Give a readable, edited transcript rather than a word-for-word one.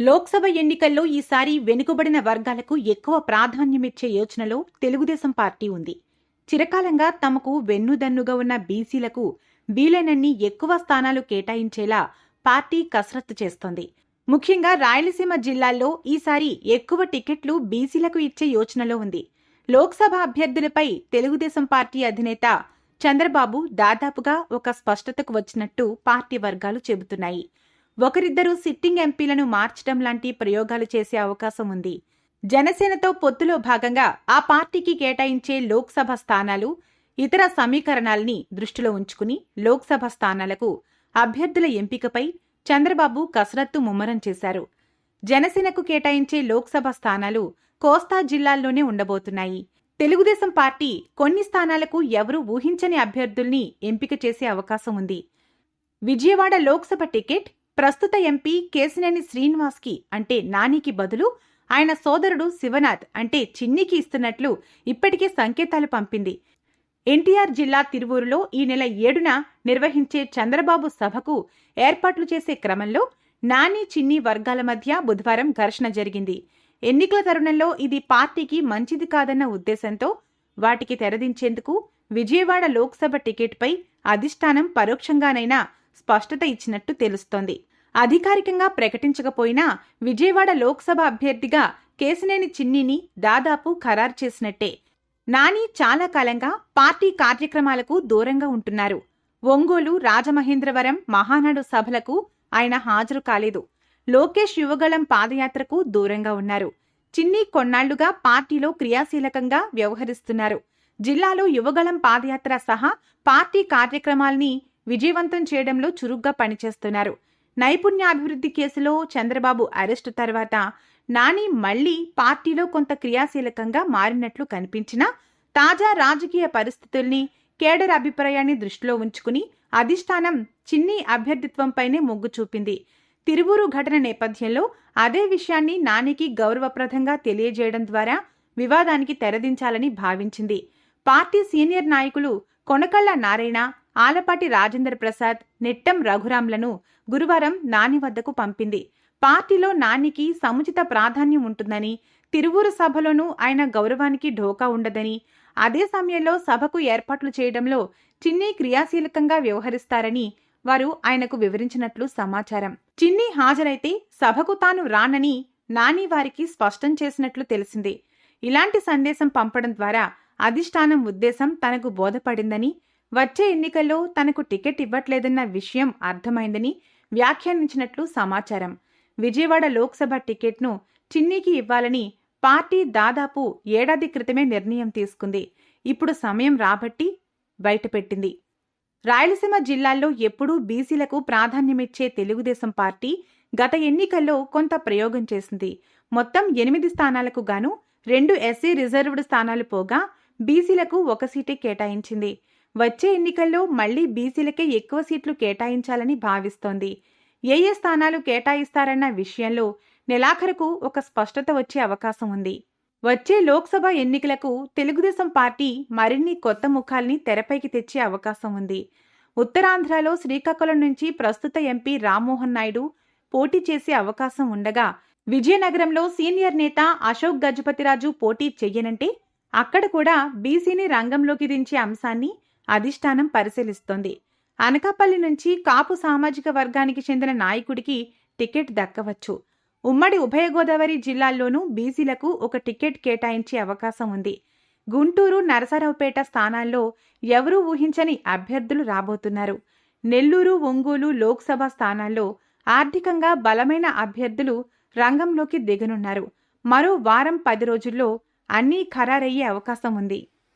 లోక్సభ ఎన్నికల్లో ఈసారి వెనుకబడిన వర్గాలకు ఎక్కువ ప్రాధాన్యమిచ్చే యోచనలో తెలుగుదేశం పార్టీ ఉంది. చిరకాలంగా తమకు వెన్నుదన్నుగా ఉన్న బీసీలకు వీలైనన్ని ఎక్కువ స్థానాలు కేటాయించేలా పార్టీ కసరత్తు చేస్తోంది. ముఖ్యంగా రాయలసీమ జిల్లాల్లో ఈసారి ఎక్కువ టికెట్లు బీసీలకు ఇచ్చే యోచనలో ఉంది. లోక్సభ అభ్యర్థులపై తెలుగుదేశం పార్టీ అధినేత చంద్రబాబు దాదాపుగా ఒక స్పష్టతకు వచ్చినట్టు పార్టీ వర్గాలు చెబుతున్నాయి. ఒకరిద్దరు సిట్టింగ్ ఎంపీలను మార్చడం లాంటి ప్రయోగాలు చేసే అవకాశం ఉంది. జనసేనతో పొత్తులో భాగంగా ఆ పార్టీకి కేటాయించే లోక్సభ స్థానాలు, ఇతర సమీకరణాల్ని దృష్టిలో ఉంచుకుని లోక్సభ స్థానాలకు అభ్యర్థుల ఎంపికపై చంద్రబాబు కసరత్తు ముమ్మరం చేశారు. జనసేనకు కేటాయించే లోక్సభ స్థానాలు కోస్తా జిల్లాల్లోనే ఉండబోతున్నాయి. తెలుగుదేశం పార్టీ కొన్ని స్థానాలకు ఎవరూ ఊహించని అభ్యర్థుల్ని ఎంపిక చేసే అవకాశం ఉంది. విజయవాడ లోక్సభ టికెట్ ప్రస్తుత ఎంపీ కేశినేని శ్రీనివాస్కి అంటే నానికి బదులు ఆయన సోదరుడు శివనాథ్ అంటే చిన్నికి ఇస్తున్నట్లు ఇప్పటికే సంకేతాలు పంపింది. ఎన్టీఆర్ జిల్లా తిరువూరులో ఈ నెల 7న నిర్వహించే చంద్రబాబు సభకు ఏర్పాట్లు చేసే క్రమంలో నాని చిన్ని వర్గాల మధ్య బుధవారం ఘర్షణ జరిగింది. ఎన్నికల తరుణంలో ఇది పార్టీకి మంచిది కాదన్న ఉద్దేశంతో వాటికి తెరదించేందుకు విజయవాడ లోక్సభ టికెట్పై అధిష్టానం పరోక్షంగానైనా స్పష్టత ఇచ్చినట్టు తెలుస్తోంది. అధికారికంగా ప్రకటించకపోయినా విజయవాడ లోక్సభ అభ్యర్థిగా కేశినేని చిన్నిని దాదాపు ఖరారు చేసినట్టే. నాని చాలా కాలంగా పార్టీ కార్యక్రమాలకు దూరంగా ఉంటున్నారు. ఒంగోలు, రాజమహేంద్రవరం, మహానాడు సభలకు ఆయన హాజరు కాలేదు. లోకేష్ యువగళం పాదయాత్రకు దూరంగా ఉన్నారు. చిన్ని కొన్నాళ్లుగా పార్టీలో క్రియాశీలకంగా వ్యవహరిస్తున్నారు. జిల్లాలో యువగళం పాదయాత్ర సహా పార్టీ కార్యక్రమాల్ని విజయవంతం చేయడంలో చురుగ్గా పనిచేస్తున్నారు. నైపుణ్యాభివృద్ధి కేసులో చంద్రబాబు అరెస్టు తర్వాత నాని మళ్లీ పార్టీలో కొంత క్రియాశీలకంగా మారినట్లు కనిపించినా తాజా రాజకీయ పరిస్థితుల్ని, కేడర్ అభిప్రాయాన్ని దృష్టిలో ఉంచుకుని అధిష్టానం చిన్ని అభ్యర్థిత్వంపైనే మొగ్గు చూపింది. తిరువూరు ఘటన నేపథ్యంలో అదే విషయాన్ని నానికి గౌరవప్రదంగా తెలియజేయడం ద్వారా వివాదానికి తెరదించాలని భావించింది. పార్టీ సీనియర్ నాయకులు కొనకళ్ళ నారాయణ, ఆలపాటి రాజేంద్ర ప్రసాద్, నెట్టం రఘురాంలను గురువారం నాని వద్దకు పంపింది. పార్టీలో నానికి సముచిత ప్రాధాన్యం ఉంటుందని, తిరువూరు సభలోనూ ఆయన గౌరవానికి ఢోకా ఉండదని, అదే సమయంలో సభకు ఏర్పాట్లు చేయడంలో చిన్ని క్రియాశీలకంగా వ్యవహరిస్తారని వారు ఆయనకు వివరించినట్లు సమాచారం. చిన్ని హాజరైతే సభకు తాను రానని నాని వారికి స్పష్టం చేసినట్లు తెలిసింది. ఇలాంటి సందేశం పంపడం ద్వారా అధిష్టానం ఉద్దేశం తనకు బోధపడిందని, వచ్చే ఎన్నికల్లో తనకు టికెట్ ఇవ్వట్లేదన్న విషయం అర్థమైందని వ్యాఖ్యానించినట్లు సమాచారం. విజయవాడ లోక్సభ టికెట్ను చిన్నికి ఇవ్వాలని పార్టీ దాదాపు ఏడాది క్రితమే నిర్ణయం తీసుకుంది. ఇప్పుడు సమయం రాబట్టి బయటపెట్టింది. రాయలసీమ జిల్లాల్లో ఎప్పుడూ బీసీలకు ప్రాధాన్యమిచ్చే తెలుగుదేశం పార్టీ గత ఎన్నికల్లో కొంత ప్రయోగం చేసింది. మొత్తం 8 స్థానాలకు గాను 2 ఎస్సీ రిజర్వ్డ్ స్థానాలు పోగా బీసీలకు 1 సీటే కేటాయించింది. వచ్చే ఎన్నికల్లో మళ్లీ బీసీలకే ఎక్కువ సీట్లు కేటాయించాలని భావిస్తోంది. ఏ స్థానాలు కేటాయిస్తారన్న విషయంలో నెలాఖరుకు ఒక స్పష్టత వచ్చే అవకాశం ఉంది. వచ్చే లోక్సభ ఎన్నికలకు తెలుగుదేశం పార్టీ మరిన్ని కొత్త ముఖాల్ని తెరపైకి తెచ్చే అవకాశం ఉంది. ఉత్తరాంధ్రలో శ్రీకాకుళం నుంచి ప్రస్తుత ఎంపీ రామ్మోహన్ నాయుడు పోటీ చేసే అవకాశం ఉండగా, విజయనగరంలో సీనియర్ నేత అశోక్ గజపతిరాజు పోటీ చెయ్యనంటే అక్కడ కూడా బీసీని రంగంలోకి దించే అంశాన్ని అధిష్టానం పరిశీలిస్తోంది. అనకాపల్లి నుంచి కాపు సామాజిక వర్గానికి చెందిన నాయకుడికి టికెట్ దక్కవచ్చు. ఉమ్మడి ఉభయ గోదావరి జిల్లాల్లోనూ బీసీలకు 1 టికెట్ కేటాయించే అవకాశం ఉంది. గుంటూరు, నరసరావుపేట స్థానాల్లో ఎవరూ ఊహించని అభ్యర్థులు రాబోతున్నారు. నెల్లూరు, ఒంగోలు లోక్సభ స్థానాల్లో ఆర్థికంగా బలమైన అభ్యర్థులు రంగంలోకి దిగనున్నారు. మరో వారం 10 రోజుల్లో అన్నీ ఖరారయ్యే అవకాశం ఉంది.